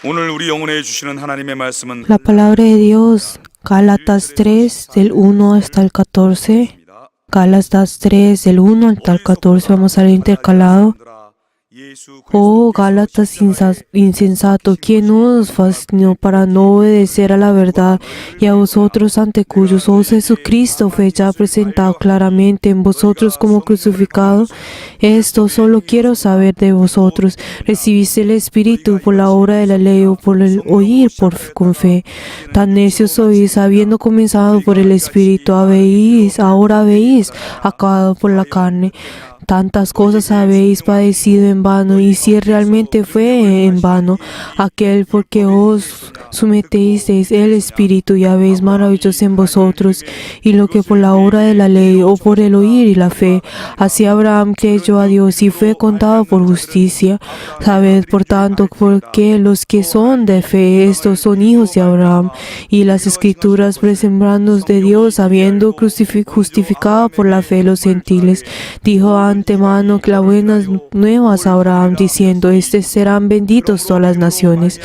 오늘 우리 영혼에 주시는 하나님의 말씀은 La palabra de Dios, Gálatas 3, del 1 hasta el 14. Gálatas 3, del 1 hasta el 14, vamos a leer intercalado. Oh Gálatas insensato, ¿quién os fascinó para no obedecer a la verdad? Y a vosotros ante cuyos ojos Jesucristo fue ya presentado claramente en vosotros como crucificado. Esto solo quiero saber de vosotros. ¿Recibís el Espíritu por la obra de la ley o por el oír con fe? Tan necios sois, habiendo comenzado por el Espíritu, ahora habéis acabado por la carne. Tantas cosas habéis padecido en vano, y si realmente fue en vano aquel porque os sometisteis el Espíritu y habéis maravilloso en vosotros, y lo que por la obra de la ley o por el oír y la fe. Así Abraham creyó a Dios y fue contado por justicia. Sabed por tanto porque los que son de fe, estos son hijos de Abraham. Y las Escrituras, presembrándonos de Dios, habiendo justificado por la fe los gentiles, dijo antemano que las buenas nuevas a Abraham, diciendo: serán benditos todas las naciones.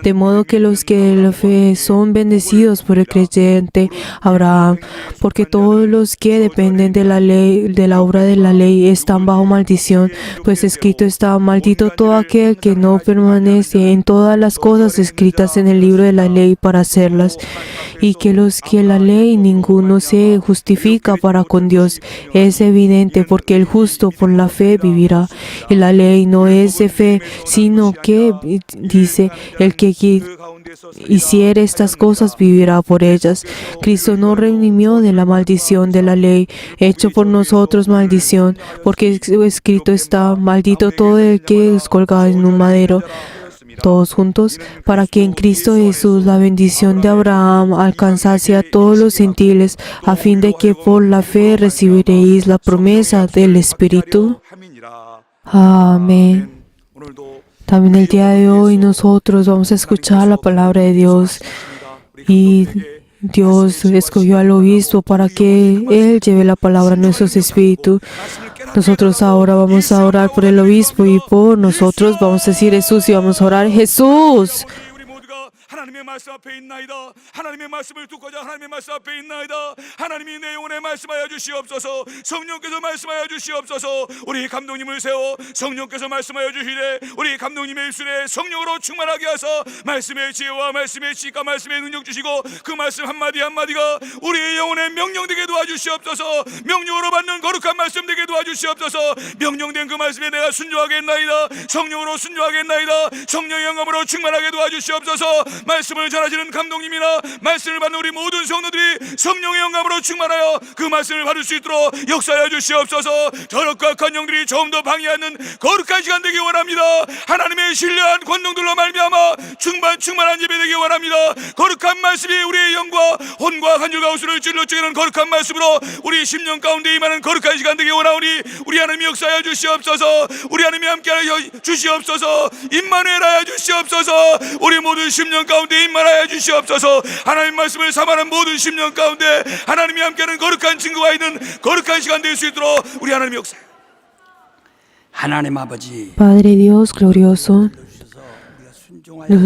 De modo que los que de la fe son bendecidos por el creyente Abraham, porque todos los que dependen de la ley, de la obra de la ley, están bajo maldición, pues escrito está: maldito todo aquel que no permanece en todas las cosas escritas en el libro de la ley para hacerlas. Y que los que la ley ninguno se justifica para con Dios. Es evidente, porque el justo por la fe vivirá. Y la ley no es de fe, sino que dice: el que hiciere estas cosas vivirá por ellas. Cristo nos redimió de la maldición de la ley, hecho por nosotros maldición, porque escrito está: maldito todo el que es colgado en un madero. Todos juntos, para que en Cristo Jesús la bendición de Abraham alcanzase a todos los gentiles, a fin de que por la fe recibiréis la promesa del Espíritu. Amén. También el día de hoy nosotros vamos a escuchar la palabra de Dios, y Dios escogió al obispo para que él lleve la palabra a nuestros espíritus. Nosotros ahora vamos a orar por el obispo y por nosotros. Vamos a decir Jesús y vamos a orar: Jesús. 하나님의 말씀 앞에 있나이다. 하나님의 말씀을 듣고자 하나님의 말씀 앞에 있나이다. 하나님이 내 영혼에 말씀하여 주시옵소서. 성령께서 말씀하여 주시옵소서. 우리 감독님을 세워 성령께서 말씀하여 주시되 우리 감독님의 입술에 성령으로 충만하게 하사 말씀의 지혜와 말씀의 지식과 말씀의 능력 주시고 그 말씀 한마디 한마디가 우리의 영혼에 명령되게 도와주시옵소서. 명령으로 받는 거룩한 말씀 되게 도와주시옵소서. 명령된 그 말씀에 내가 순종하겠나이다. 성령으로 순종하겠나이다. 성령의 영감으로 충만하게 도와주시옵소서. 말씀을 전하시는 감독님이나 말씀을 받는 우리 모든 성도들이 성령의 영감으로 충만하여 그 말씀을 받을 수 있도록 역사하여 주시옵소서. 더럽고 악한 영들이 좀 더 방해하는 거룩한 시간 되기 원합니다. 하나님의 신령한 권능들로 말미암아 충만한 예배 되기 원합니다. 거룩한 말씀이 우리의 영과 혼과 한 줄과 우수를 찔러 쪼개는 거룩한 말씀으로 우리 심령 가운데 임하는 거룩한 시간 되기 원하오니 우리 하나님이 역사하여 주시옵소서. 우리 하나님이 함께하여 주시옵소서. 임마누엘하여 주시옵소서. 우리 모든 심령 가운데 임만하여 주시옵소서. 하나님 말씀을 삼하는 모든 심령 가운데 하나님이 함께하는 거룩한 증거가 있는 거룩한 시간 될 수 있도록 우리 하나님 역사. 하나님 아버지, Padre Dios glorioso,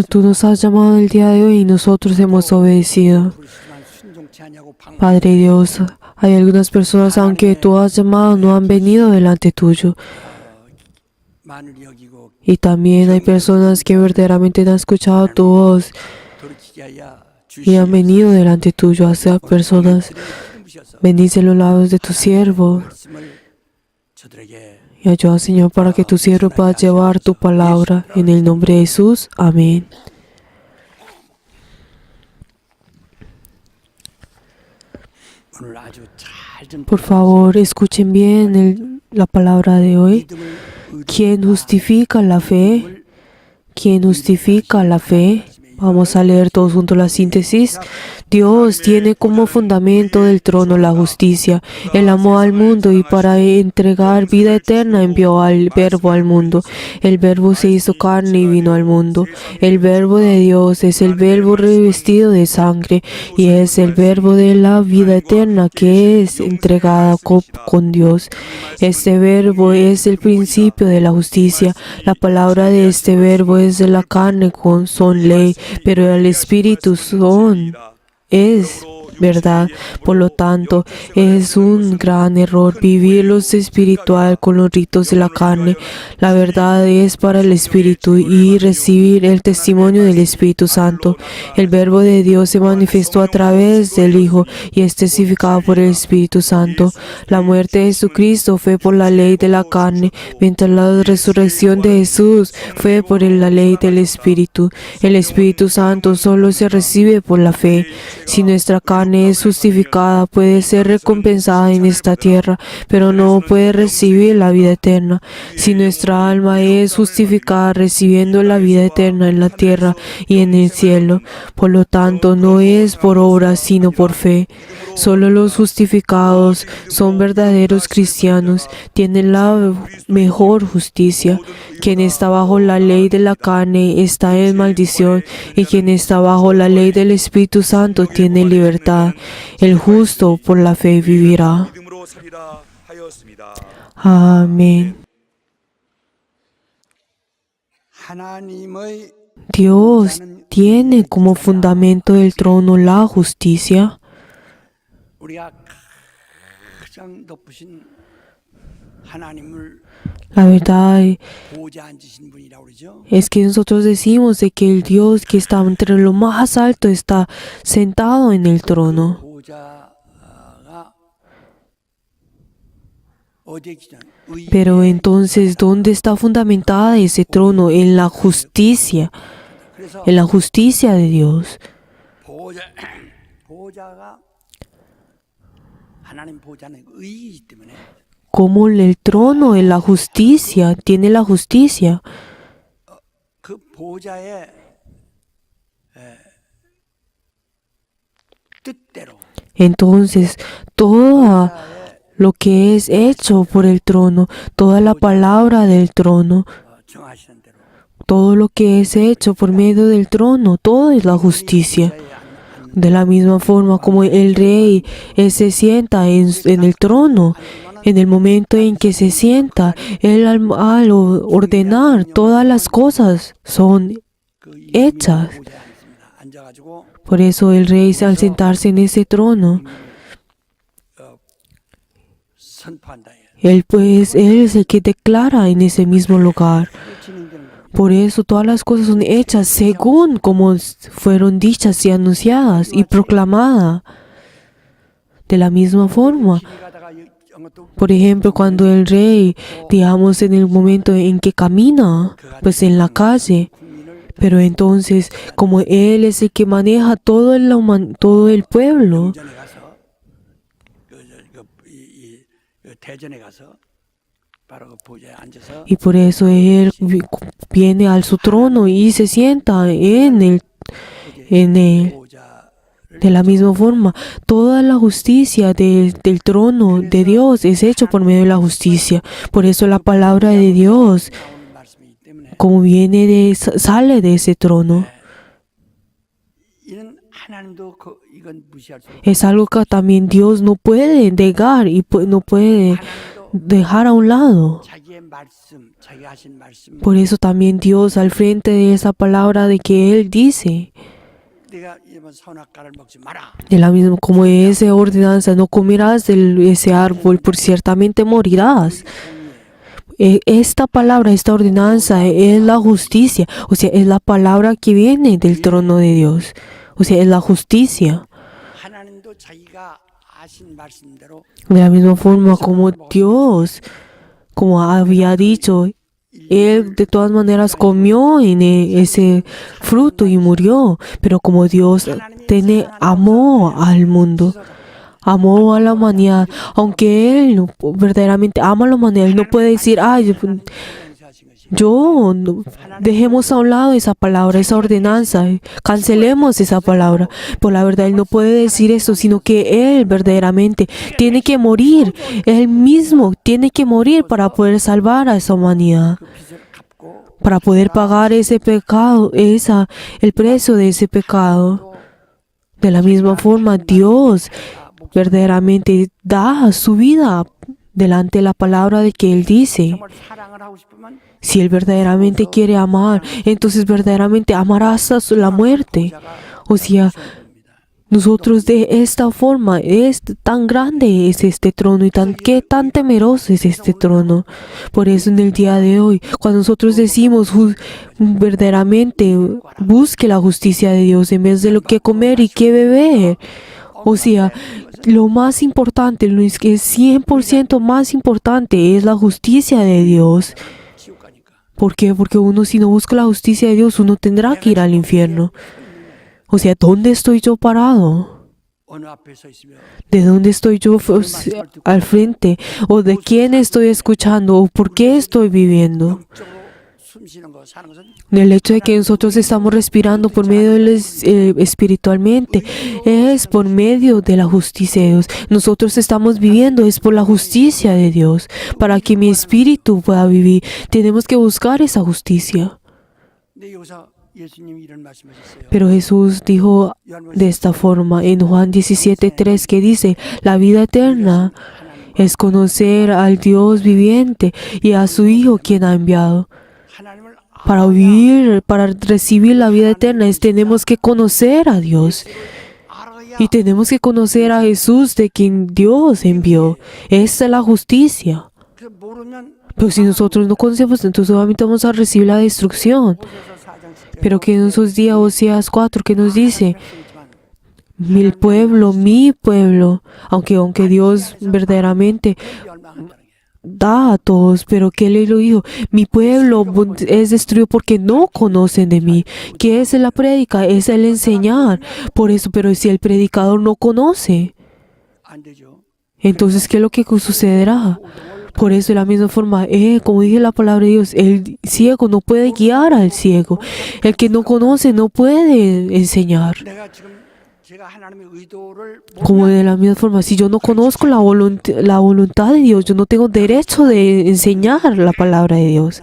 tú nos has llamado el día de hoy y nosotros hemos obedecido. Padre Dios, hay algunas personas, aunque tú has llamado, no han venido delante tuyo. Y también hay personas que verdaderamente han escuchado tu voz y han venido delante tuyo. Hacia personas, bendice los labios de tu siervo y ayuda, Señor, para que tu siervo pueda llevar tu palabra. En el nombre de Jesús, amén. Por favor, escuchen bien la palabra de hoy. ¿Quién justifica la fe? ¿Quién justifica la fe? Vamos a leer todos juntos la síntesis. Dios tiene como fundamento del trono la justicia. Él amó al mundo y para entregar vida eterna envió al Verbo al mundo. El Verbo se hizo carne y vino al mundo. El Verbo de Dios es el Verbo revestido de sangre y es el Verbo de la vida eterna que es entregada con Dios. Este Verbo es el principio de la justicia. La palabra de este Verbo es de la carne son ley, pero el Espíritu es verdad. Por lo tanto, es un gran error vivir lo espiritual con los ritos de la carne. La verdad es para el Espíritu y recibir el testimonio del Espíritu Santo. El Verbo de Dios se manifestó a través del Hijo y es testificado por el Espíritu Santo. La muerte de Jesucristo fue por la ley de la carne, mientras la resurrección de Jesús fue por la ley del Espíritu. El Espíritu Santo solo se recibe por la fe. Si nuestra carne es justificada, puede ser recompensada en esta tierra, pero no puede recibir la vida eterna. Si nuestra alma es justificada recibiendo la vida eterna en la tierra y en el cielo, por lo tanto no es por obras sino por fe. Solo los justificados son verdaderos cristianos, tienen la mejor justicia. Quien está bajo la ley de la carne está en maldición, y quien está bajo la ley del Espíritu Santo tiene libertad. El justo por la fe vivirá. Amén. 하나님의 Dios tiene como fundamento del trono la justicia. 우리가 가장 높으신 하나님을 La verdad 보좌 앉으신 분이라고 그러죠. es que nosotros decimos de que el Dios que está entre lo más alto está sentado en el trono. 보좌가 어디에 있냐? Pero entonces, ¿dónde está fundamentada ese trono? En la justicia de Dios. 보좌가 하나님 보좌는 의이기 때문에 Como el trono en la justicia tiene la justicia. 그 보좌의 뜻대로 Entonces, todo lo que es hecho por el trono, toda la palabra del trono, 정하시는 대로 todo lo que es hecho por medio del trono, todo es la justicia. De la misma forma como el rey se sienta en el trono, en el momento en que se sienta, él al ordenar todas las cosas son hechas. 앉아가지고 Por eso el rey al sentarse en ese trono, 선포한다. él es el que declara en ese mismo lugar. 진행되는 거예요. Por eso todas las cosas son hechas según como fueron dichas y anunciadas y proclamadas. De la misma forma, 길이 가다가 또 por ejemplo, cuando el rey, digamos en el momento en que camina, pues en la calle, 국민을 pero entonces como él es el que maneja todo el pueblo, 전에 가서 대전에 가서 바로 그 보좌에 앉아서 y por eso él viene al su trono y se sienta en él. 보좌를 De la misma forma, toda la justicia del trono de Dios es hecho por medio de la justicia. Por eso la palabra de Dios, 나오는 말씀이기 때문에 como sale de ese trono, 이는 하나님도 이건 무시할 수 없고 es algo que también Dios no puede negar y no puede dejar a un lado. 자기의 말씀, 자기가 하신 말씀 Por eso también Dios al frente de esa palabra de que Él dice, 내가 이번 선악과를 먹지 마라. de la misma como esa ordenanza, no comerás de ese árbol, por ciertamente morirás. Esta palabra, esta ordenanza es la justicia, o sea, es la palabra que viene del trono de Dios, o sea, es la justicia. 하나님도 자기가 하신 말씀대로 De la misma forma como Dios, como había dicho, Él de todas maneras comió en ese fruto y murió, pero como Dios amó al mundo, amó a la humanidad, aunque Él verdaderamente ama a la humanidad, Él no puede decir, ay, Dejemos a un lado esa palabra, esa ordenanza, cancelemos esa palabra. Por la verdad, Él no puede decir eso, sino que Él verdaderamente tiene que morir. Él mismo tiene que morir para poder salvar a esa humanidad, 그 빚을 갚고 para poder pagar ese pecado, el precio de ese pecado. De la misma forma, Dios verdaderamente da su vida delante de la palabra de que Él dice. 정말 사랑을 하고 싶으면 Si Él verdaderamente quiere amar, entonces verdaderamente amará hasta la muerte. O sea, nosotros de esta forma, tan grande es este trono y qué tan temeroso es este trono. Por eso en el día de hoy, cuando nosotros decimos verdaderamente busque la justicia de Dios en vez de lo que comer y que beber. O sea, lo más importante, lo que es 100% más importante es la justicia de Dios. 지옥 가니까. ¿Por qué? Porque uno si no busca la justicia de Dios, uno tendrá que ir al infierno. O sea, ¿dónde estoy yo parado? 어느 앞에 서 있으며 ¿De dónde estoy yo al frente? ¿O de quién estoy escuchando? ¿O por qué estoy viviendo? 영적으로 숨 쉬는 거 사는 것은 El hecho de que nosotros estamos respirando por medio espiritualmente es por medio de la justicia de Dios. Nosotros estamos viviendo es por la justicia de Dios. Para que mi espíritu pueda vivir, tenemos que buscar esa justicia. 근데 여기서 예수님이 이런 말씀하셨어요. Pero Jesús dijo de esta forma en Juan 17:3 que dice, la vida eterna es conocer al Dios viviente y a su Hijo quien ha enviado. 하나님을 Para vivir, para recibir la vida eterna, tenemos que conocer a Dios. 알아야 Y tenemos que conocer a Jesús de quien Dios envió. Esta es la justicia. 그 모르면 Pero si nosotros no conocemos, entonces solamente vamos a recibir la destrucción. 오셔서 4장 10절 Pero que en esos días, Oseas 4, que nos dice, 백성이지만 mi pueblo, aunque Dios verdaderamente 멸망한다는 게 da a todos, pero que Él lo dijo, mi pueblo es destruido porque no conocen de mí. ¿Qué es la prédica? Es el enseñar. Por eso, pero si el predicador no conoce, 안 되죠. entonces ¿qué es lo que sucederá? Por eso de la misma forma, como dice la palabra de Dios, el ciego no puede guiar al ciego. El que no conoce no puede enseñar. 내가 지금 제가 하나님의 의도를 Como de la misma forma, si yo no conozco la voluntad de Dios, yo no tengo derecho de enseñar la palabra de Dios.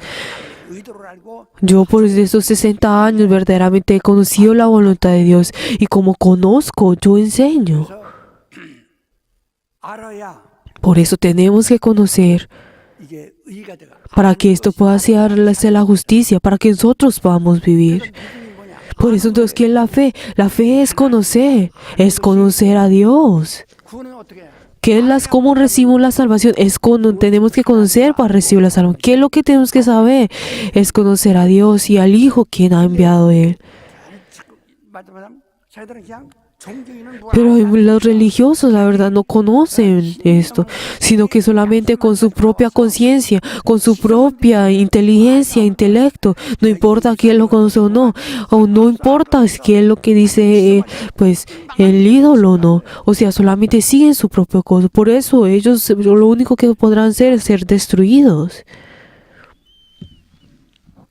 의도를 알고 Yo por esos 60 años verdaderamente he conocido la voluntad de Dios y como conozco, yo enseño. 알아야 Por eso tenemos que conocer 이게 의가 돼가. para que esto pueda ser la justicia, para que nosotros podamos vivir. 믿음이 뭐냐? Por eso entonces, ¿qué es la fe? La fe es conocer a Dios. 구원은 어떻게 해? ¿Cómo recibimos la salvación? Tenemos que conocer para recibir la salvación. ¿Qué es lo que tenemos que saber? Es conocer a Dios y al Hijo quien ha enviado Él. 말하자면 자기들은 그냥 종교인은 뭐 Pero los religiosos, la verdad, no conocen esto, sino que solamente con su propia conciencia, con su propia inteligencia, intelecto, no importa quién lo conoce o no importa qué es lo que dice, pues, el ídolo o no, o sea, solamente siguen su propio cosa. Por eso ellos lo único que podrán hacer es ser destruidos.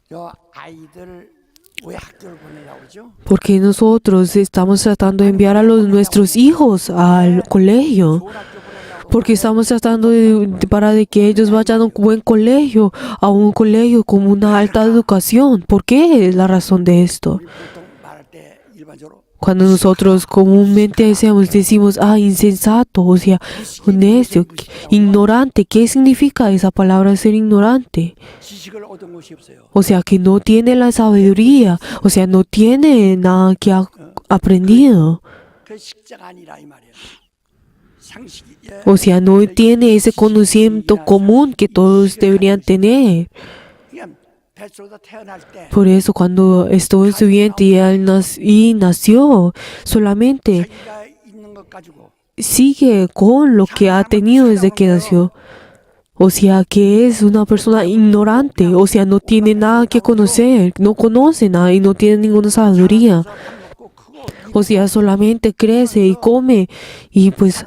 저 아이들 왜 학교를 보내려고 그러죠? Porque nosotros estamos tratando de enviar a nuestros hijos al colegio. 좋은 학교 보내려고 Porque estamos tratando para de que ellos vayan a un buen colegio, a un colegio con una alta educación. ¿Por qué es la razón de esto? 우리 보통 말할 때 일반적으로 Cuando nosotros comúnmente decimos, insensato, o sea, necio, ignorante. ¿Qué significa esa palabra ser ignorante? 지식을 얻은 것이 없어요. O sea, que no tiene la sabiduría, o sea, no tiene nada que ha aprendido. 그 식자가 아니라 이 말이에요. 상식이 O sea, no tiene ese conocimiento común que todos deberían tener. 그냥 뱃속에서 태어날 때 Por eso cuando estuvo en su vientre y nació, solamente 자기가 있는 것 가지고 sigue con lo que ha tenido desde que nació. O sea, que es una persona ignorante, o sea, no tiene nada que conocer, no conoce nada y no tiene ninguna sabiduría. 밥 먹고 크고 O sea, solamente crece y come y pues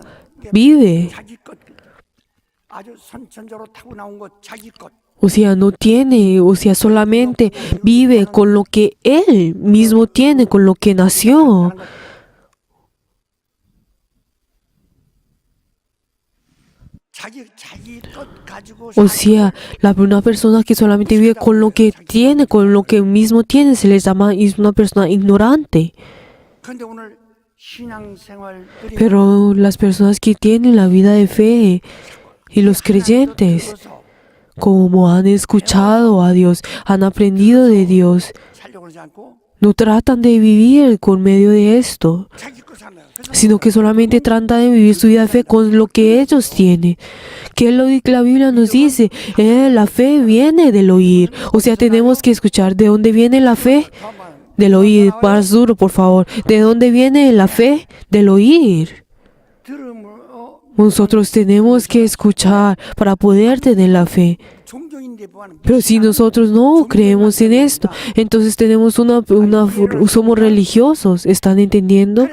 vive. 자기 것 아주 선천적으로 타고 나온 것 자기 것 O sea, no tiene, o sea, solamente vive con lo que Él mismo tiene, con lo que nació. O sea, una persona que solamente vive con lo que tiene, con lo que mismo tiene, se les llama es una persona ignorante. Pero las personas que tienen la vida de fe y los creyentes, como han escuchado a Dios, han aprendido de Dios, no tratan de vivir con medio de esto, sino que solamente tratan de vivir su vida de fe con lo que ellos tienen. ¿Qué es lo que la Biblia nos dice? La fe viene del oír. O sea, tenemos que escuchar de dónde viene la fe. Del oír. Más duro, por favor. ¿De dónde viene la fe? Del oír. Nosotros tenemos que escuchar para poder tener la fe. Pero si nosotros no creemos en esto, entonces tenemos somos religiosos. ¿Están entendiendo?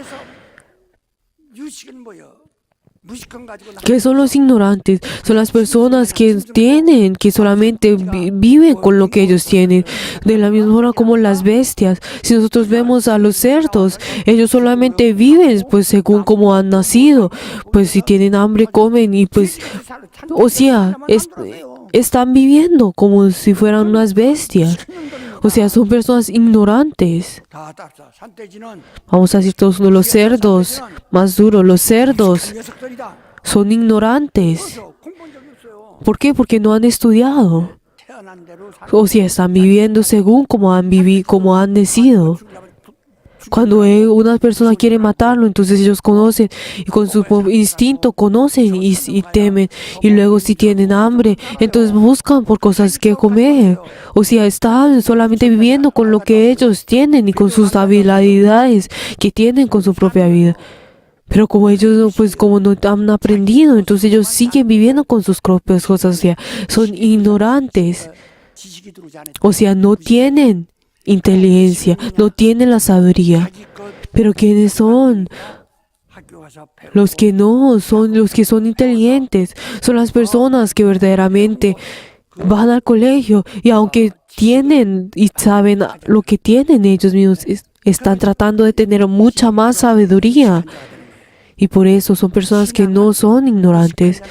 ¿Qué son los ignorantes? Son las personas que tienen, que solamente viven con lo que ellos tienen. De la misma forma como las bestias. Si nosotros vemos a los cerdos, ellos solamente viven pues según como han nacido. Pues si tienen hambre comen y pues, o sea, están viviendo como si fueran unas bestias. O sea, son personas ignorantes. Vamos a decir todos los cerdos, más duro, los cerdos son ignorantes. ¿Por qué? Porque no han estudiado. O sea, están viviendo según como han nacido. Cuando una persona quiere matarlo, entonces ellos conocen y con su instinto conocen y temen. Y luego si tienen hambre, entonces buscan por cosas que comer. O sea, están solamente viviendo con lo que ellos tienen y con sus habilidades que tienen con su propia vida. Pero como ellos, pues como no han aprendido, entonces ellos siguen viviendo con sus propias cosas. O sea, son ignorantes. O sea, no tienen inteligencia, no tienen la sabiduría. Pero ¿quiénes son? Los que no son, los que son inteligentes, son las personas que verdaderamente van al colegio y aunque tienen y saben lo que tienen ellos mismos, están tratando de tener mucha más sabiduría. Y por eso son personas que no son ignorantes.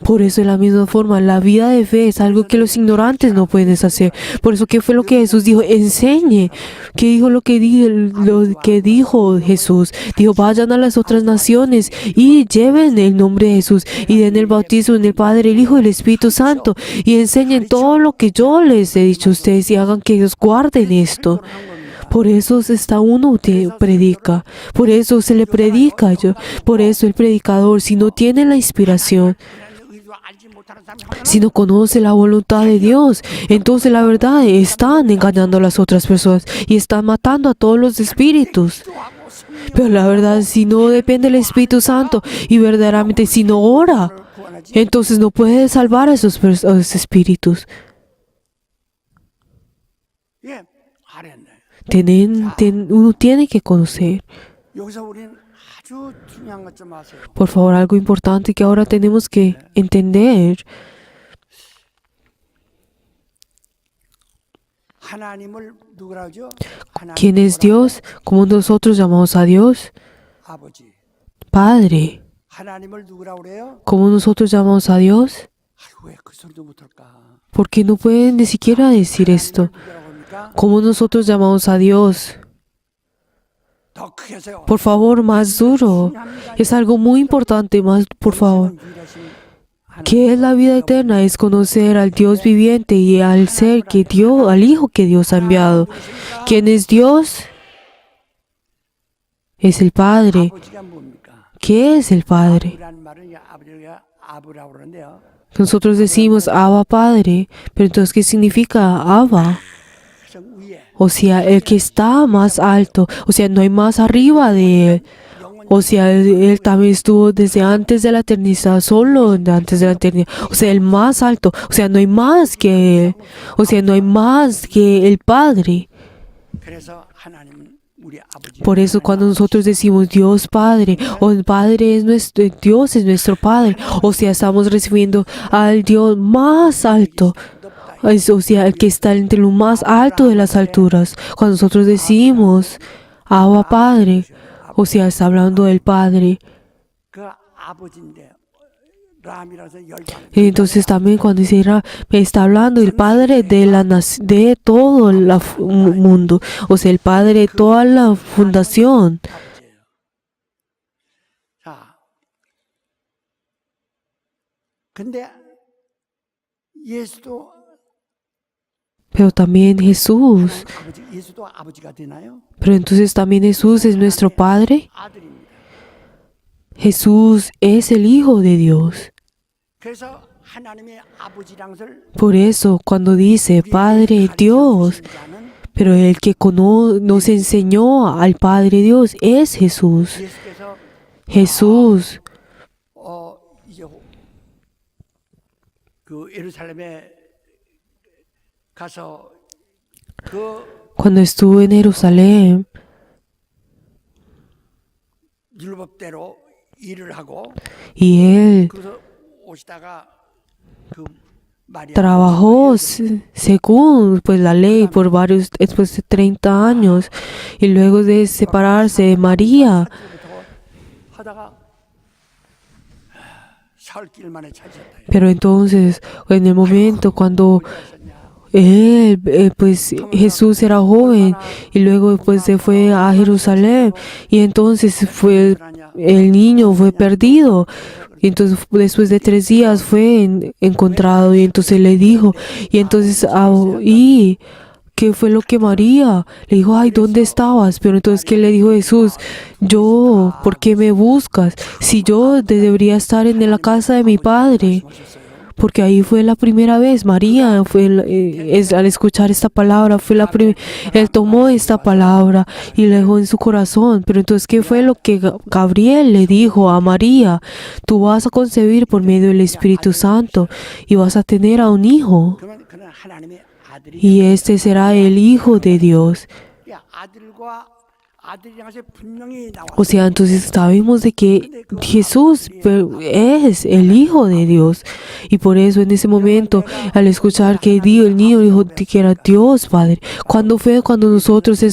Por eso, de la misma forma, la vida de fe es algo que los ignorantes no pueden hacer. Por eso, ¿qué fue lo que Jesús dijo? Enseñe. ¿Qué dijo lo que dijo Jesús? Dijo, vayan a las otras naciones y lleven el nombre de Jesús y den el bautismo en el Padre, el Hijo y el Espíritu Santo y enseñen todo lo que yo les he dicho a ustedes y hagan que ellos guarden esto. Por eso uno predica, por eso se le predica. Por eso el predicador, si no tiene la inspiración, si no conoce la voluntad de Dios, entonces la verdad están engañando a las otras personas y están matando a todos los espíritus. Pero la verdad, si no depende del Espíritu Santo y verdaderamente si no ora, entonces no puede salvar a esos espíritus. Uno tiene que conocer. Por favor, algo importante que ahora tenemos que entender. ¿Quién es Dios? ¿Cómo nosotros llamamos a Dios? Padre. ¿Cómo nosotros llamamos a Dios? ¿Por qué no pueden ni siquiera decir esto? ¿Cómo nosotros llamamos a Dios? Por favor, más duro. Es algo muy importante, más, por favor. ¿Qué es la vida eterna? Es conocer al Dios viviente y al ser que Dios, al Hijo que Dios ha enviado. ¿Quién es Dios? Es el Padre. ¿Qué es el Padre? Nosotros decimos Abba Padre, pero entonces ¿qué significa Abba? O sea, el que está más alto, o sea, no hay más arriba de Él. O sea, Él también estuvo desde antes de la eternidad, solo antes de la eternidad. O sea, el más alto, o sea, no hay más que Él. O sea, no hay más que el Padre. Por eso cuando nosotros decimos Dios Padre, o el Padre es Dios es nuestro Padre, o sea, estamos recibiendo al Dios más alto. O sea, el que está entre lo más alto de las alturas. Cuando nosotros decimos Abba Padre, o sea, está hablando del Padre. 그 아버지인데 람이라서 열방. Entonces también cuando dice Ra, me está hablando el Padre de de todo el mundo, o sea, el Padre de toda la fundación. 아버지예요. 자, 근데 예수도 Pero también Jesús. 아버지, 예수도 아버지가 되나요? Pero entonces también Jesús es nuestro Padre. 아들입니다. Jesús es el Hijo de Dios. 그래서 하나님의 아버지란 것을 Por eso cuando dice Padre Dios, pero el que nos enseñó al Padre Dios es Jesús. 예수께서 Jesús, 이제 그 예루살렘에 가서 그 cuando estuvo en Jerusalén, 율법대로 일을 하고 y él 그래서 오시다가 그 마리아 trabajó según pues la ley por varios, después de 30 años, y luego de separarse de María, 하다가 사흘 길만에 찾았다. pero entonces en el momento cuando él, pues Jesús era joven y luego pues se fue a Jerusalén y entonces el niño fue perdido. Y entonces después de 3 días fue encontrado y entonces le dijo, y entonces, ¿y qué fue lo que María? Le dijo, ay, ¿dónde estabas? Pero entonces, ¿qué le dijo Jesús? Yo, ¿por qué me buscas? Si yo debería estar en la casa de mi padre. Porque ahí fue la primera vez, María fue al escuchar esta palabra, él tomó esta palabra y la dejó en su corazón. Pero entonces, ¿qué fue lo que Gabriel le dijo a María? Tú vas a concebir por medio del Espíritu Santo y vas a tener a un hijo. 그러면 그는 하나님의 아들이 Y este será el Hijo de Dios. 아들이라는 것이 분명히 나와. O sea, entonces sabemos de que Jesús es el Hijo de Dios. Y por eso en ese momento, al escuchar que el niño dijo que era Dios Padre, ¿cuándo fue cuando nosotros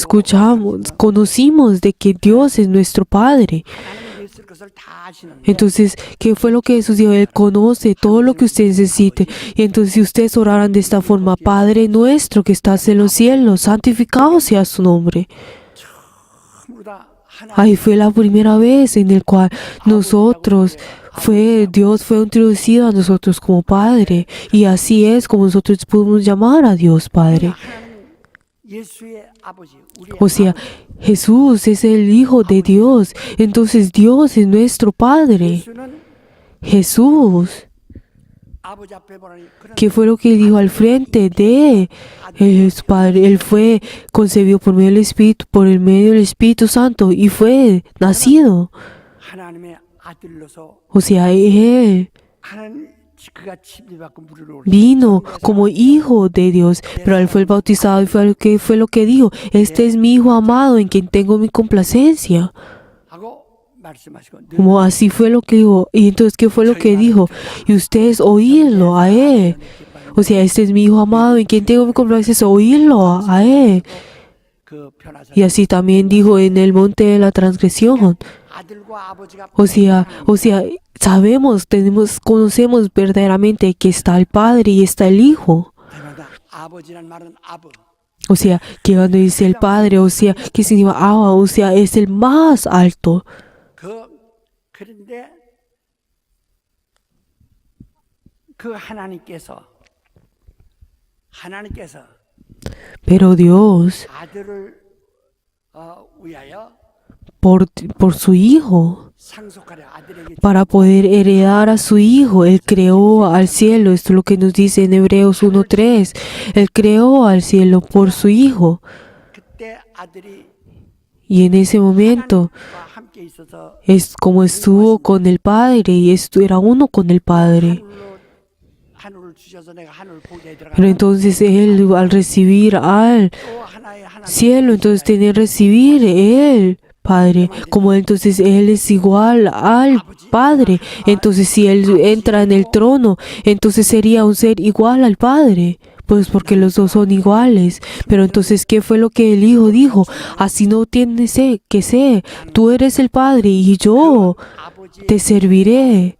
conocimos de que Dios es nuestro Padre? 하나님이 있을 것을 다 아시는. Entonces, ¿qué fue lo que Jesús dijo? Él conoce todo lo que usted necesite. Y entonces, si ustedes oraran de esta forma, Padre nuestro que estás en los cielos, santificado sea su nombre. Ahí fue la primera vez en el cual Dios fue introducido a nosotros como Padre. Y así es como nosotros podemos llamar a Dios Padre. 예수의 아버지, 우리의 O sea, Jesús es el Hijo de Dios. Entonces Dios es nuestro Padre. 예수는 Jesús, 아버지 앞에 보라니 그런 ¿qué fue lo que dijo al frente de su Padre? Él fue concebido por medio del Espíritu Santo y fue nacido. 하나님의 아들로서 O sea, él 하나님 그가 침례받고 물을 vino como hijo de Dios, pero él fue bautizado y fue lo que dijo: este es mi hijo amado en quien tengo mi complacencia. 하고 말씀하시고 늘 Como así fue lo que dijo. Y entonces, ¿qué fue lo que dijo? Y ustedes oírlo a él. O sea, este es mi hijo amado en quien tengo mi complacencia, oírlo a él. 그 변화사 Y así también dijo en el monte de la transgresión. 아들과 아버지가 O sea, conocemos verdaderamente que está el Padre y está el Hijo. 때마다 아버지란 말은 아버 O sea, que cuando dice el Padre, o sea, que significa Abba, o sea, es el más alto. 그런데 그 하나님께서 Pero Dios, 아들을 위하여 por su Hijo, 상속하려 아들에게 para poder heredar a su Hijo, Él creó al cielo. Esto es lo que nos dice en Hebreos 1:3. Él creó al cielo por su Hijo. 그때 아들이 Y en ese momento 하나님과 함께 있어서 es como estuvo con el Padre y esto era uno con el Padre. 하늘을 주셔서 내가 하늘 보좌에 Pero 들어가 entonces Él, al recibir al 또 하나의 하나님 cielo, entonces tenía que recibir Él, Padre. Como entonces Él es igual al Padre, entonces si Él entra en el trono, entonces sería un ser igual al Padre. Pues porque los dos son iguales. Pero entonces, ¿qué fue lo que el Hijo dijo? Así no tienes que ser. Tú eres el Padre y yo 아버지의 te serviré.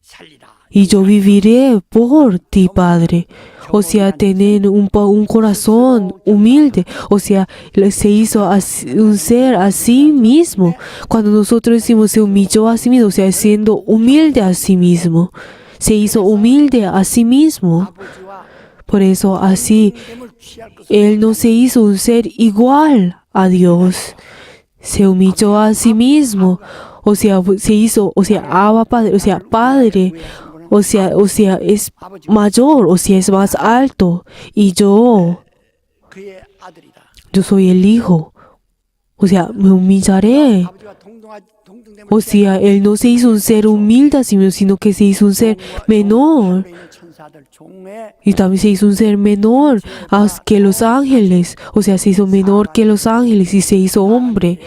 살리라. Y yo viviré por ti, Padre. O sea, tener un corazón humilde. O sea, se hizo un ser a sí mismo. Cuando nosotros decimos se humilló a sí mismo, o sea, siendo humilde a sí mismo. Se hizo humilde a sí mismo. 아버지와 Por eso, así, 됨을 취할 것을 Él no se hizo un ser igual a Dios. Se humilló a sí mismo. O sea, se hizo, o sea, Abba Padre, o sea, Padre. O sea, es mayor, o sea, es más alto. Y yo 그의 아들이다. soy el Hijo. O sea, me humillaré. 아버지와 동등됨을 O sea, Él no se hizo un ser humilde a sí mismo, sino que se hizo un ser menor. 하늘에 있는 천사들 종의 Y también se hizo un ser menor que los ángeles. O sea, se hizo menor que los ángeles y se hizo hombre.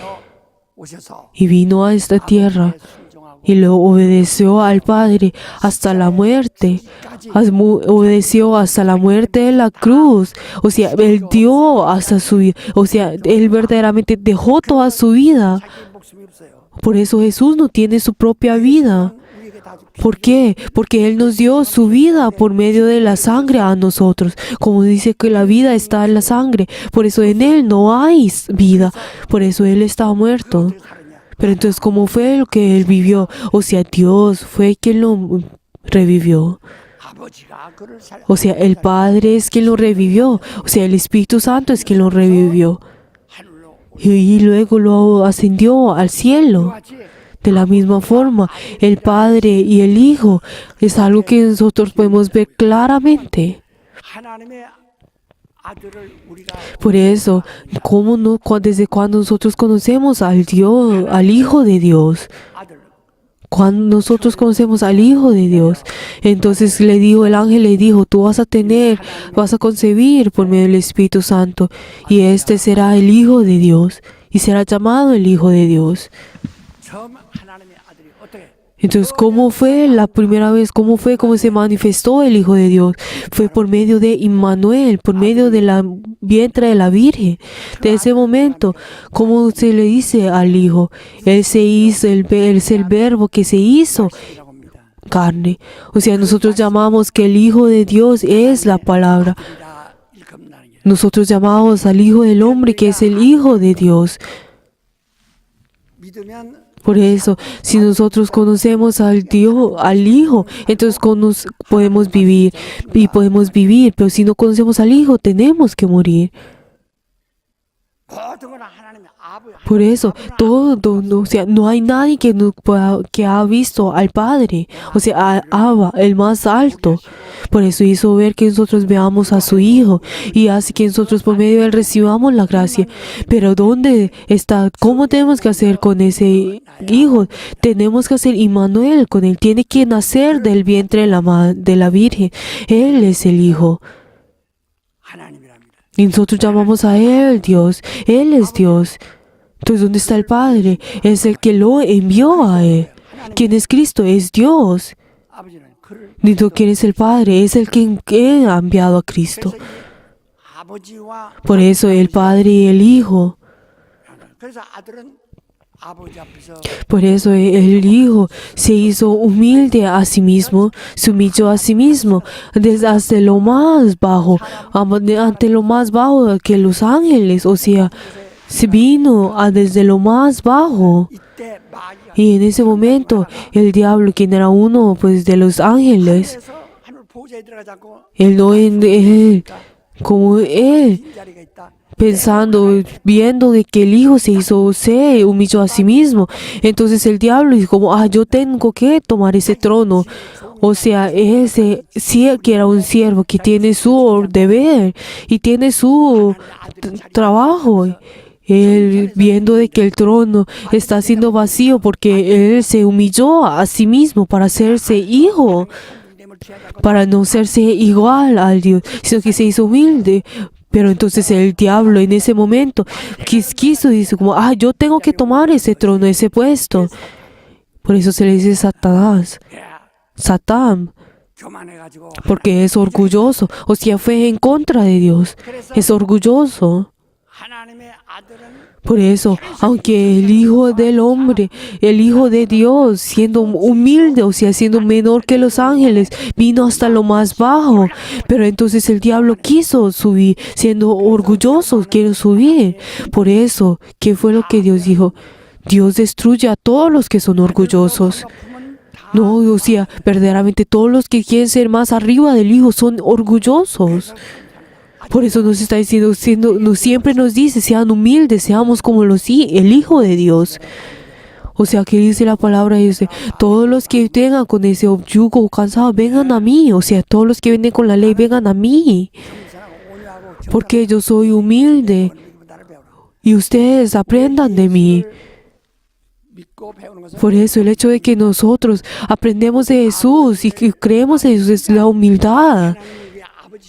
오셔서 Y vino a esta tierra. 순종하고 Y lo obedeció al Padre hasta la muerte. Obedeció hasta la muerte de la cruz. O sea, Él dio hasta su vida. O sea, Él verdaderamente dejó toda su vida. 자기 목숨이 없어요. Por eso Jesús no tiene su propia vida. 우리에게 다 줬기 ¿Por qué? Porque Él nos dio su vida por medio de la sangre a nosotros. Como dice que la vida está en la sangre. Por eso en Él no hay vida. Por eso Él está muerto. 어떻게 살았냐? Pero entonces, ¿cómo fue lo que Él vivió? O sea, Dios fue quien lo revivió. 아버지가 그를 O sea, el Padre es quien lo revivió. O sea, el Espíritu Santo es quien lo revivió. 하늘로 Y luego lo ascendió al cielo. 올라왔지. De la misma forma, el Padre y el Hijo es algo que nosotros podemos ver claramente. 하나님의 아들을 우리가 Por eso, desde cuando nosotros conocemos al Dios, al Hijo de Dios, 아들 cuando nosotros conocemos al Hijo de Dios, entonces el ángel le dijo, tú vas a concebir por medio del Espíritu Santo, y este será el Hijo de Dios, y será llamado el Hijo de Dios. 처음 하나님의 아들이 어떻게 Entonces, ¿cómo fue la primera vez? ¿Cómo se manifestó el Hijo de Dios? Fue por medio de Immanuel, por medio de la vientre de la Virgen. De ese momento, ¿cómo se le dice al Hijo? Él es el verbo que se hizo 이라고 합니다. carne. O sea, nosotros llamamos que el Hijo de Dios es la palabra. 우리가 일컫는다는 게 Nosotros llamamos al Hijo del Hombre que es el Hijo de Dios. 믿으면 Por eso, si nosotros conocemos al Dios, al Hijo, entonces podemos vivir y podemos vivir. Pero si no conocemos al Hijo, tenemos que morir. 모든 건 하나님의 아버지 Por eso, o sea, no hay nadie que ha visto al Padre, o sea, a Abba, el más alto. Por eso hizo ver que nosotros veamos a su Hijo y hace que nosotros por medio de él recibamos la gracia. Pero ¿dónde está? ¿Cómo tenemos que hacer con ese Hijo? Tenemos que hacer Immanuel con él. Tiene que nacer del vientre de la Virgen. Él es el Hijo. 하나님이랍니다. Y nosotros llamamos a Él Dios. Él es Dios. Entonces, ¿dónde está el Padre? Es el que lo envió a Él. ¿Quién es Cristo? Es Dios. 아버지는 그를 Ni tú, ¿quién es el Padre? Es el que ha enviado a Cristo. 그래서 이 아버지와 Por eso el Padre y el Hijo. 그래서 아들은 아버지 앞에서 Por eso el Hijo se hizo humilde a sí mismo, se humilló a sí mismo, desde lo más bajo, ante lo más bajo que los ángeles, o sea, se vino desde lo más bajo. 이때 마귀가 Y en ese momento, el diablo, quien era uno pues de los ángeles, 그래서 하늘 보좌에 들어가지 않고 como él, 빈자리가 있다. pensando, viendo de que el Hijo se humilló a sí mismo. Entonces el diablo dijo como, yo tengo que tomar ese trono. O sea, ese sí que era un siervo que tiene su deber y tiene su trabajo. Él viendo de que el trono está siendo vacío porque él se humilló a sí mismo para hacerse hijo, 동등됨을 취하지 않고 para no serse igual al Dios, sino que se hizo humilde. Pero entonces el diablo en ese momento quiso, dice como, yo tengo que tomar ese trono, ese puesto. Por eso se le dice Satanás, 야, Satán. 교만해가지고 porque es orgulloso, o sea, fue en contra de Dios, es orgulloso. 하나님의 아들은 Por eso, aunque el Hijo del Hombre, el Hijo de Dios, siendo humilde, o sea, siendo menor que los ángeles, vino hasta lo más bajo. Pero entonces el diablo quiso subir, siendo orgulloso, quiere subir. Por eso, ¿qué fue lo que Dios dijo? Dios destruye a todos los que son orgullosos. No, o sea, verdaderamente todos los que quieren ser más arriba del Hijo son orgullosos. Por eso nos está diciendo, siempre nos dice, sean humildes, seamos como el Hijo de Dios. O sea, que dice la palabra, dice, todos los que tengan con ese yugo cansado, vengan a mí. O sea, todos los que vienen con la ley, vengan a mí. Porque yo soy humilde y ustedes aprendan de mí. Por eso el hecho de que nosotros aprendemos de Jesús y que creemos en Jesús es la humildad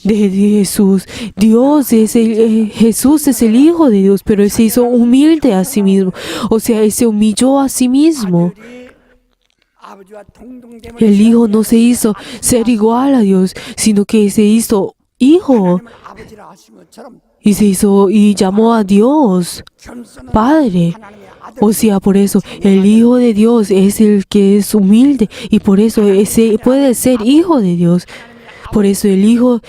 de Jesús. Jesús es el Hijo de Dios, pero Él se hizo humilde a sí mismo. O sea, Él se humilló a sí mismo. El Hijo no se hizo ser igual a Dios, sino que se hizo Hijo y llamó a Dios Padre. O sea, por eso el Hijo de Dios es el que es humilde y por eso ese puede ser Hijo de Dios. Por eso el Hijo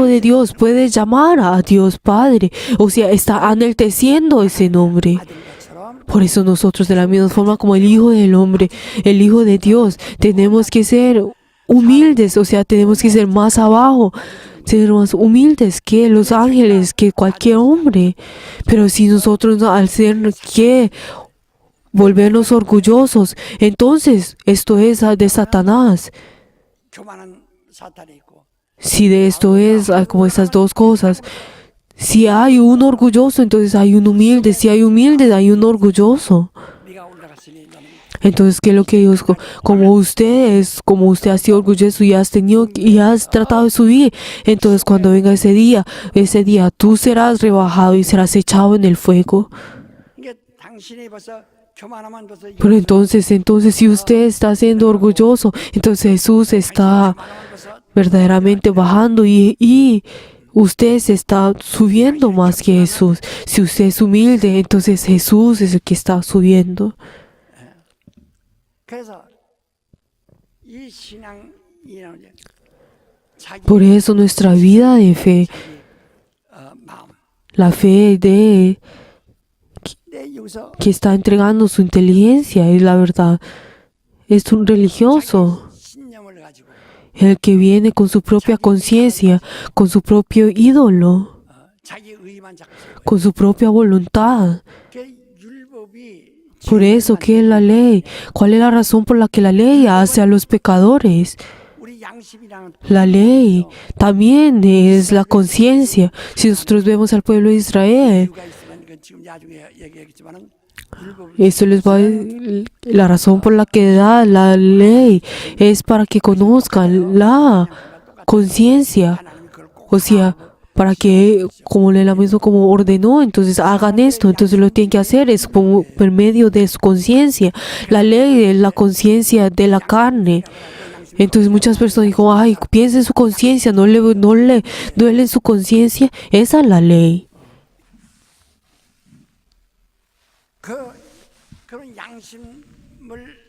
de Dios puede llamar a Dios Padre. O sea, está enalteciendo ese nombre. Por eso nosotros, de la misma forma como el Hijo del Hombre, el Hijo de Dios, tenemos que ser humildes. O sea, tenemos que ser más abajo, ser más humildes que los ángeles, que cualquier hombre. Pero si nosotros al ser que volvernos orgullosos, entonces esto es de Satanás. 교만한 사탄이 있고 Si de esto es como estas dos cosas, si hay un orgulloso, entonces hay un humilde. Si hay humilde, hay un orgulloso. 네가 올라갔으니 너는 Entonces, ¿qué es lo que Dios? Como usted ha sido orgulloso y has tratado de subir, entonces cuando venga ese día tú serás rebajado y serás echado en el fuego. 이게 당신이 벌써 교만하면 벌써 Pero entonces si usted está siendo orgulloso, entonces Jesús está verdaderamente bajando y usted se está subiendo más que Jesús. Si usted es humilde, entonces Jesús es el que está subiendo. 그래서 이 신앙이 자기 Por eso nuestra vida de fe, 마음 la fe 내 여기서 que está entregando su inteligencia, es la verdad, es un religioso, 신념을 가지고 el que viene con su propia conciencia, con su propio ídolo, 자기 의만 잡고 있어요. con su propia voluntad. 그 율법이 Por eso, ¿qué es la ley? ¿Cuál es la razón por la que la ley hace a los pecadores? 우리 양심이라는 La ley también es la conciencia. Si nosotros vemos al pueblo de Israel, 이유가 있으면 이건 지금 나중에 얘기하겠지만은 esto les va la razón por la que da la ley es para que conozcan la conciencia, o sea, para que como la mismo como ordenó, entonces hagan esto, entonces lo tienen que hacer es como por medio de su conciencia. La ley es la conciencia de la carne. Entonces muchas personas dijo, ay, piensa en su conciencia, no le duele en su conciencia. Esa es la ley. 그런 양심을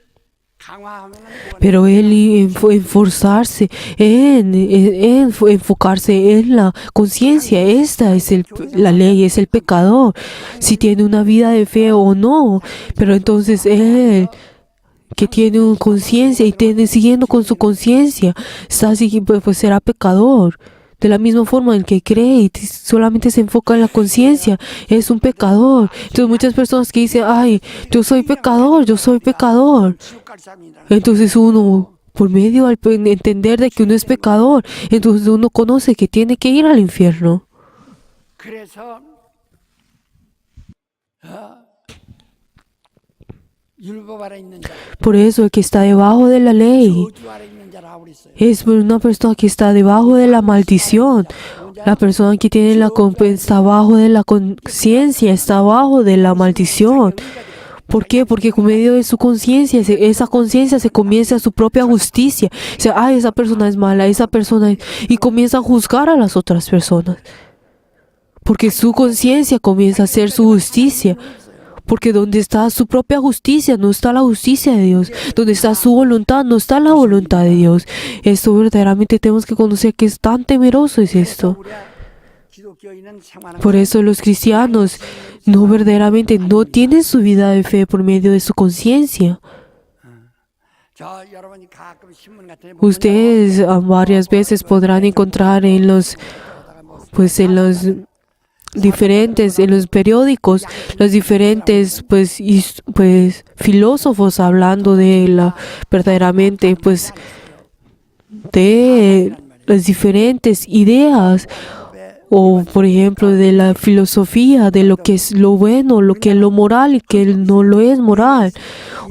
강화하면은 Pero él enfocarse en la conciencia, esta es la ley, es el pecador, si tiene una vida de fe o no. Pero entonces él que tiene una conciencia y siguiendo con su conciencia, pues será pecador. De la misma forma, el que cree y solamente se enfoca en la conciencia es un pecador. Entonces muchas personas que dicen, ay, yo soy pecador. 지옥 갈 사람이다. Entonces uno, por medio al entender de que uno es pecador, entonces uno conoce que tiene que ir al infierno. 그래서 율법 아래 있는 자, Por eso el que está debajo de la ley 저주 아래 있는 자라 그랬어요. es una persona que está debajo de la maldición. La persona que tiene está abajo de la conciencia, está abajo de la maldición. ¿Por qué? Porque con medio de su conciencia, esa conciencia se comienza su propia justicia. O sea, ay, esa persona es mala, esa persona y comienza a juzgar a las otras personas. Porque su conciencia comienza a ser su justicia. Porque donde está su propia justicia, no está la justicia de Dios. Donde está su voluntad, no está la voluntad de Dios. Esto verdaderamente tenemos que conocer que es tan temeroso es esto. Por eso los cristianos no verdaderamente no tienen su vida de fe por medio de su conciencia. Ustedes varias veces podrán encontrar en los diferentes, en los periódicos, los diferentes filósofos hablando de verdaderamente de las diferentes ideas, o por ejemplo de la filosofía de lo que es lo bueno, lo que es lo moral y que no lo es moral,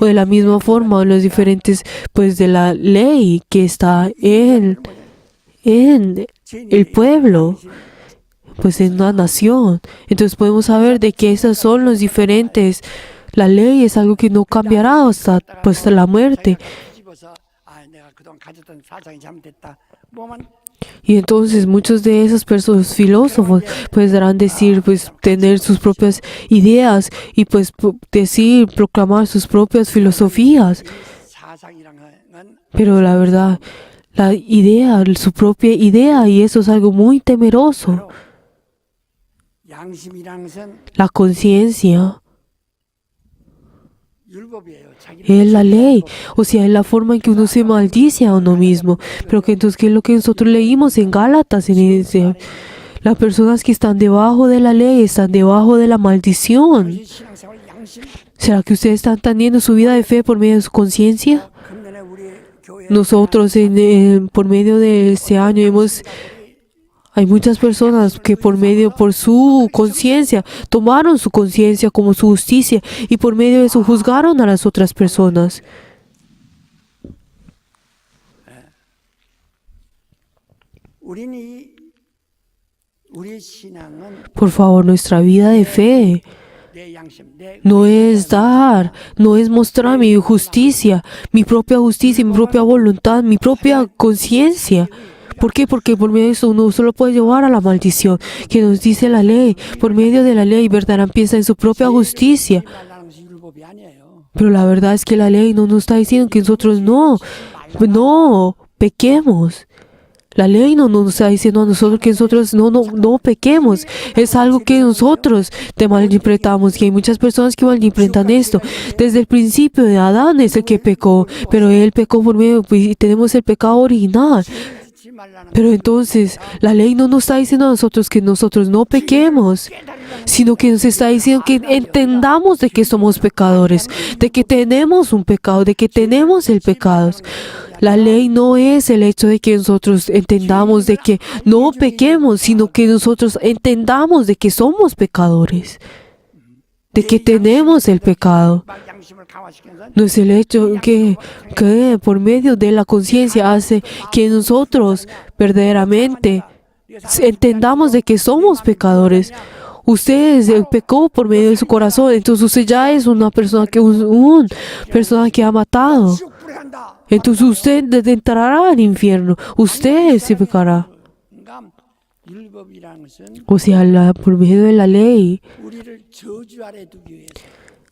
o de la misma forma los diferentes de la ley que está en el pueblo, en una nación. Entonces podemos saber de que esos son los diferentes. La ley es algo que no cambiará hasta la muerte. Y entonces muchos de esas personas, filósofos, darán decir, tener sus propias ideas y decir, proclamar sus propias filosofías. Pero la verdad, la idea, su propia idea, y eso es algo muy temeroso. La conciencia es la ley, o sea, es la forma en que uno se maldice a uno mismo. Pero que entonces, ¿qué es lo que nosotros leímos en Gálatas? Las personas que están debajo de la ley están debajo de la maldición. ¿Será que ustedes están teniendo su vida de fe por medio de su conciencia? Nosotros, por medio de este año, hay muchas personas que por su conciencia, tomaron su conciencia como su justicia y por medio de eso juzgaron a las otras personas. Por favor, nuestra vida de fe no es no es mostrar mi justicia, mi propia voluntad, mi propia conciencia. ¿Por qué? Porque por medio de eso uno solo puede llevar a la maldición que nos dice la ley. Por medio de la ley, verdad, piensa en su propia justicia. Pero la verdad es que la ley no nos está diciendo que nosotros no pequemos. La ley no nos está diciendo a nosotros que nosotros no pequemos. Es algo que nosotros te malinterpretamos. Y hay muchas personas que malinterpretan esto. Desde el principio de Adán es el que pecó, pero él pecó por medio, y tenemos el pecado original. Pero entonces, la ley no nos está diciendo a nosotros que nosotros no pequemos, sino que nos está diciendo que entendamos de que somos pecadores, de que tenemos un pecado, de que tenemos el pecado. La ley no es el hecho de que nosotros entendamos de que no pequemos, sino que nosotros entendamos de que somos pecadores, de que tenemos el pecado. No es el hecho que por medio de la conciencia hace que nosotros verdaderamente entendamos de que somos pecadores. Usted pecó por medio de su corazón, entonces usted ya es una persona persona que ha matado. Entonces usted entrará al infierno. Usted se pecará. O sea, por medio de la ley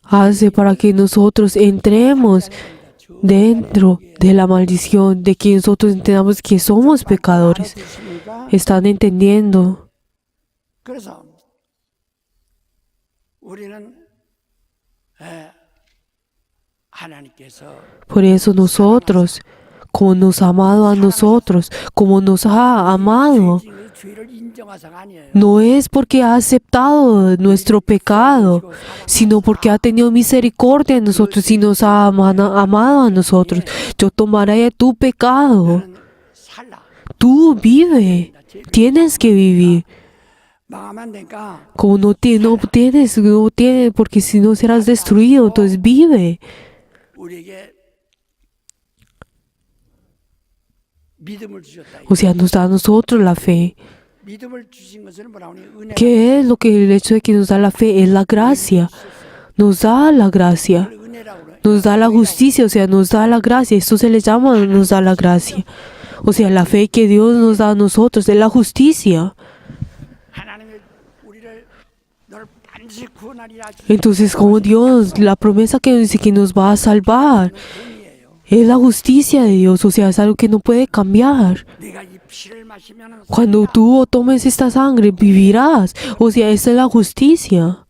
hace para que nosotros entremos dentro de la maldición, de que nosotros entendamos que somos pecadores. ¿Están entendiendo? Por eso nosotros, como nos ha amado a nosotros, como nos ha amado, no es porque ha aceptado nuestro pecado, sino porque ha tenido misericordia de nosotros y nos ha amado a nosotros. Yo tomaré tu pecado. Tú vive, tienes que vivir. Como no tienes, porque si no serás destruido, entonces vive. O sea, nos da a nosotros la fe. ¿Qué es lo que el hecho de que nos da la fe? Es la gracia. nos da la gracia, 그걸 은혜라고 그래. nos da la justicia, o sea, nos da la gracia. Esto se le llama, nos da la gracia. O sea, la fe que Dios nos da a nosotros es la justicia. 하나님이 우리를 너를 반드시 구원하리라. Entonces, como Dios, la promesa que nos dice que nos va a salvar, es la justicia de Dios, o sea, es algo que no puede cambiar. 네가 이 피를 마시면 Cuando tú tomes esta sangre, vivirás. O sea, esa es la justicia.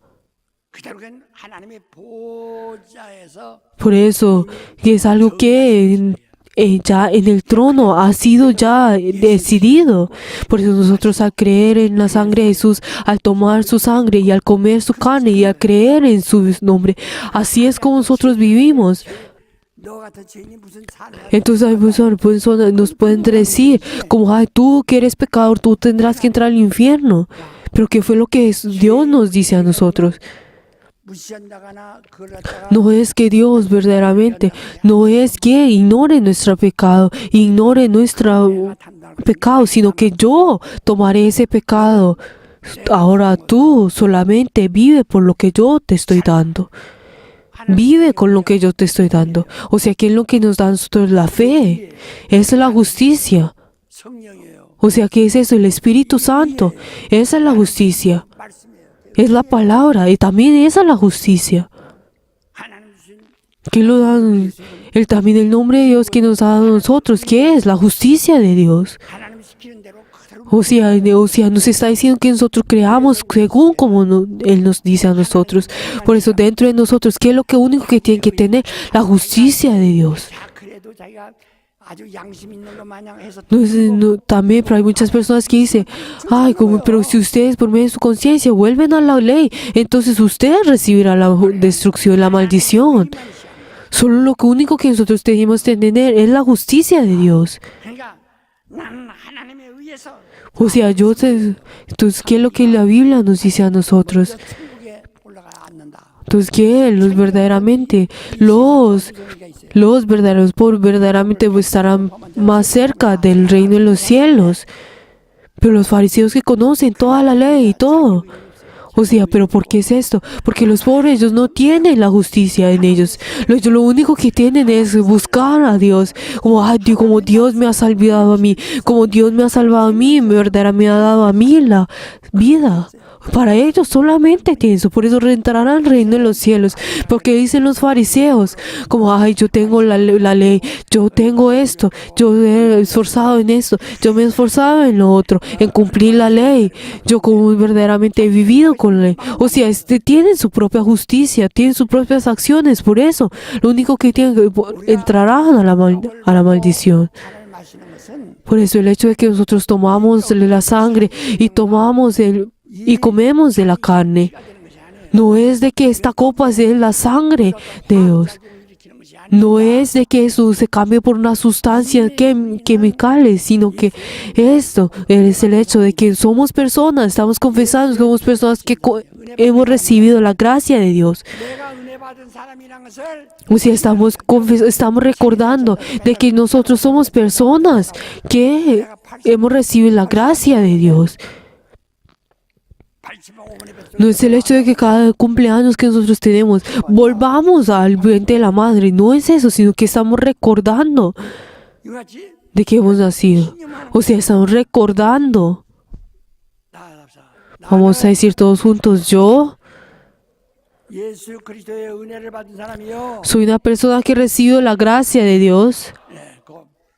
그대로 된 하나님의 보좌에서 Por eso, que es algo que ya en el trono ha sido ya decidido. Por eso nosotros al creer en la sangre de Jesús, al tomar su sangre y al comer su carne y al creer en su nombre, así es como nosotros vivimos. 너 같은 죄인이 무슨 산을 Entonces hay personas nos pueden decir, como, ay, tú que eres pecador, tú tendrás que entrar al infierno. Pero ¿qué fue lo que Dios nos dice a nosotros? 무시한다거나 그걸 갖다가 No es que Dios verdaderamente, no es que ignore nuestro pecado, ignore nuestro pecado, sino que yo tomaré ese pecado. Ahora tú solamente vive por lo que yo te estoy dando. Vive con lo que yo te estoy dando. O sea, que es lo que nos da a nosotros la fe. Es la justicia. 성령이에요. O sea, ¿qué es eso? El Espíritu Santo. Esa es la justicia. 말씀이에요. Es la palabra. Y también esa es la justicia. 하나님 주신 ¿Qué lo dan? También el nombre de Dios que nos ha dado a nosotros. ¿Qué es? La justicia de Dios. 하나님 시키는 대로 그대로 O sea, nos está diciendo que nosotros creamos según como Él nos dice a nosotros. Por eso dentro de nosotros, ¿qué es lo único que tiene que tener? La justicia de Dios. 자 그래도 자기가 아주 양심 있는 것 마냥 해서 También, pero hay muchas personas que dicen, ay, pero si ustedes por medio de su conciencia vuelven a la ley, entonces ustedes recibirán la destrucción, la maldición. Solo lo único que nosotros tenemos que tener es la justicia de Dios. 그러니까 나는 하나님에 의해서 O sea, entonces, ¿qué es lo que la Biblia nos dice a nosotros? 천국에 올라가 앉는다. Entonces, ¿qué? Los verdaderos pobres verdaderamente estarán más cerca del reino de los cielos. Pero los fariseos que conocen toda la ley y todo. O sea, ¿pero por qué es esto? Porque los pobres, ellos no tienen la justicia en ellos. Ellos lo único que tienen es buscar a Dios. Como Dios me ha salvado a mí. Como Dios me ha salvado a mí, verdaderamente me ha dado a mí la vida. Para ellos solamente tienen eso. Por eso entrarán al reino de los cielos. Porque dicen los fariseos, como, ay, yo tengo la ley, yo tengo esto, yo he esforzado en esto, yo me he esforzado en lo otro, en cumplir la ley. Yo como verdaderamente he vivido con la ley. O sea, tienen su propia justicia, tienen sus propias acciones. Por eso, lo único que tienen que entrarán a la maldición. 살을 마시는 것은 Por eso el hecho de que nosotros tomamos la sangre y y comemos de la carne, no es de que esta copa sea la sangre de Dios. 일으키는 것이 아니라 No es de que eso se cambie por una sustancia químicales, sino que esto es el hecho de que somos personas, estamos confesando que somos personas que hemos recibido la gracia de Dios. 내가 은혜 받은 사람이란 것을 O sea, estamos recordando de que nosotros somos personas que hemos recibido la gracia de Dios. 85분의 백성 No es el hecho de que cada cumpleaños que nosotros tenemos volvamos al vientre de la madre. No es eso, sino que estamos recordando 이와 같이 de que hemos nacido. O sea, estamos recordando. 나아갑시다. Vamos a decir todos juntos, yo 예수 그리스도의 은혜를 받은 사람이요. soy una persona que recibe la gracia de Dios. 네, 그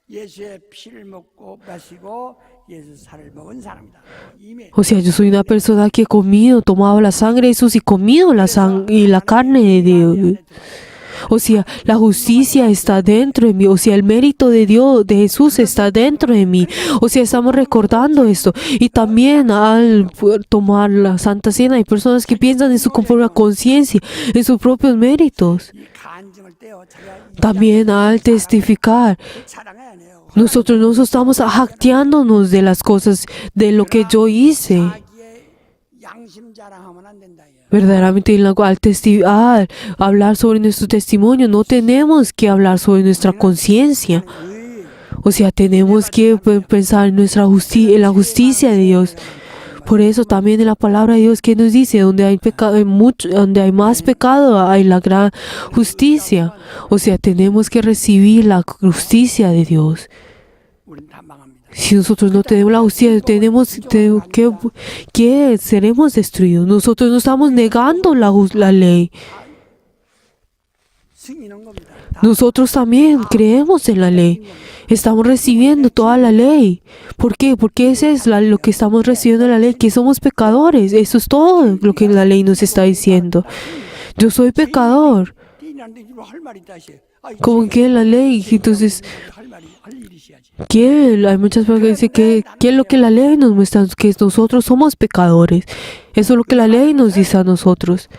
예수의 피를 먹고 마시고 예수 살을 먹은 사람이다. 이미 O sea, yo soy una persona que he comido, tomado la sangre de Jesús y comido la carne de Dios. O sea, la justicia está dentro de mí. O sea, el mérito de Dios, de Jesús está dentro de mí. O sea, estamos recordando esto. Y también al tomar la Santa Cena hay personas que piensan en su propia conciencia, en sus propios méritos. 이 간증을 떼어 자기가 También al testificar. 자랑해 안 해요. Nosotros no estamos jacteándonos de las cosas, de lo que yo hice. 자기의 양심 자랑하면 안 된다. 이거. Verdaderamente, al hablar sobre nuestro testimonio, no tenemos que hablar sobre nuestra conciencia. 의 O sea, tenemos que pensar en en la justicia de Dios. Por eso también en la palabra de Dios que nos dice, donde hay pecado, donde hay más pecado, hay la gran justicia. O sea, tenemos que recibir la justicia de Dios. 우리는 다 망합니다. Si nosotros no tenemos la justicia, ¿qué seremos destruidos? Nosotros no estamos negando la ley. 승인한 겁니다. 다 Nosotros también creemos en la ley. Estamos recibiendo toda la ley. ¿Por qué? Porque eso es lo que estamos recibiendo en la ley, que somos pecadores. Eso es todo lo que la ley nos está diciendo. Yo soy pecador. 띠난데 이거 할 말이 있다 하시. Como que la ley, entonces, 할 말이 할 일이 있어야지. hay muchas personas que dicen que ¿qué es lo que la ley nos muestra? Que nosotros somos pecadores. Eso es lo que la ley nos dice a nosotros.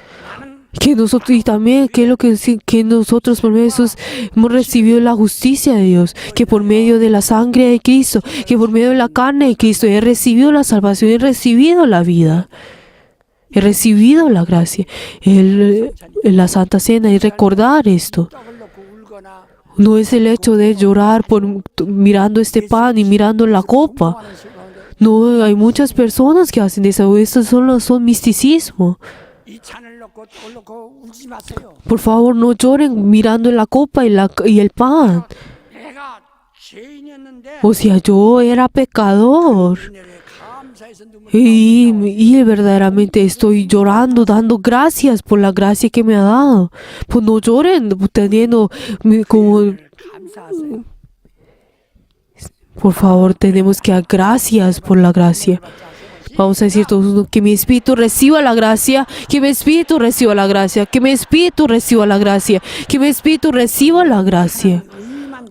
Que nosotros, y también que es lo que nosotros por medio de Jesús hemos recibido la justicia de Dios, que por medio de la sangre de Cristo, que por medio de la carne de Cristo he recibido la salvación, he recibido la vida, he recibido la gracia. En la Santa Cena y recordar esto. 떡을 놓고 울거나 No es el hecho de llorar mirando este pan y mirando la copa. 하는 식 가운데 No, hay muchas personas que hacen eso. Estos son misticismo. 이 잔을 놓고 떡을 놓고 울지 마세요. Por favor, no lloren mirando la copa y el pan. 내가 죄인이었는데 O sea, yo era pecador. 은혜를 감사해서 눈물 Y verdaderamente estoy llorando, dando gracias por la gracia que me ha dado. Pues no lloren teniendo como... 감사하세요. Por favor, tenemos que dar gracias por la gracia. Vamos a decir todos uno, que mi espíritu reciba la gracia, que mi espíritu reciba la gracia, que mi espíritu reciba la gracia, que mi espíritu reciba la gracia.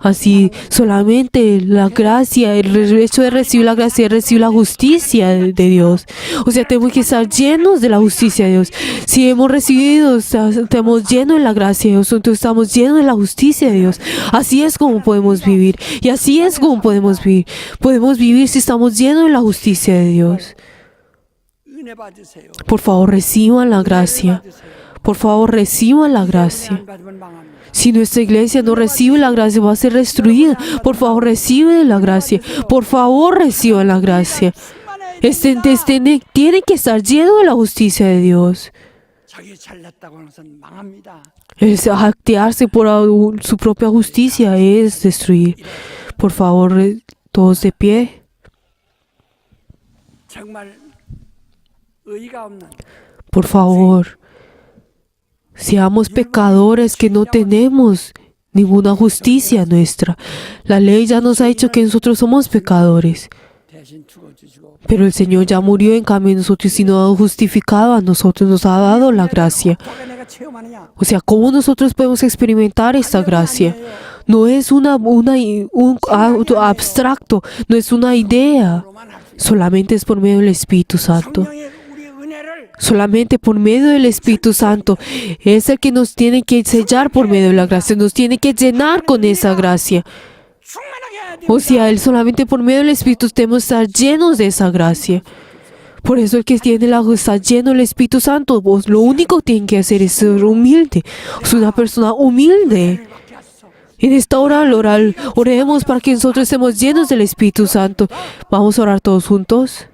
Así, solamente la gracia, el hecho de recibir la gracia, es recibir la justicia de Dios. O sea, tenemos que estar llenos de la justicia de Dios. Si hemos recibido, estamos llenos de la gracia de Dios, entonces estamos llenos de la justicia de Dios. Así es como podemos vivir. Y así es como podemos vivir. Podemos vivir si estamos llenos de la justicia de Dios. 은혜 받으세요. Por favor, reciban la gracia. Por favor, reciban la gracia. 안 받으면 망합니다. Si nuestra iglesia no recibe la gracia, va a ser destruida. Por favor, recibe la gracia. Por favor, reciban la gracia. Tiene que estar lleno de la justicia de Dios. 자기 잘났다고 하는 것은 망합니다. El jactarse por su propia justicia es destruir. Por favor, todos de pie. 정말 의가 없는 Por favor, seamos pecadores que no tenemos ninguna justicia nuestra. La ley ya nos ha dicho que nosotros somos pecadores. 대신 죽어주시고 Pero el Señor ya murió en cambio de nosotros y nos ha justificado a nosotros, nos ha dado la gracia. 어떻게 내가 체험하느냐? O sea, ¿cómo nosotros podemos experimentar esta gracia? No es un abstracto, no es una idea. 로만 할 수 있어요. Solamente es por medio del Espíritu Santo. 성령의 우리 은혜를 Solamente por medio del Espíritu Santo es el que nos tiene que sellar por medio de la gracia, nos tiene que llenar con esa gracia. 충만하게 해야 돼요. O sea, solamente por medio del Espíritu debemos estar llenos de esa gracia. Por eso el que está lleno del Espíritu Santo, vos lo único que tienen que hacer es ser humilde. Es una persona humilde. 받게 하소서. En esta hora, oremos para que nosotros estemos llenos del Espíritu Santo. Vamos a orar todos juntos.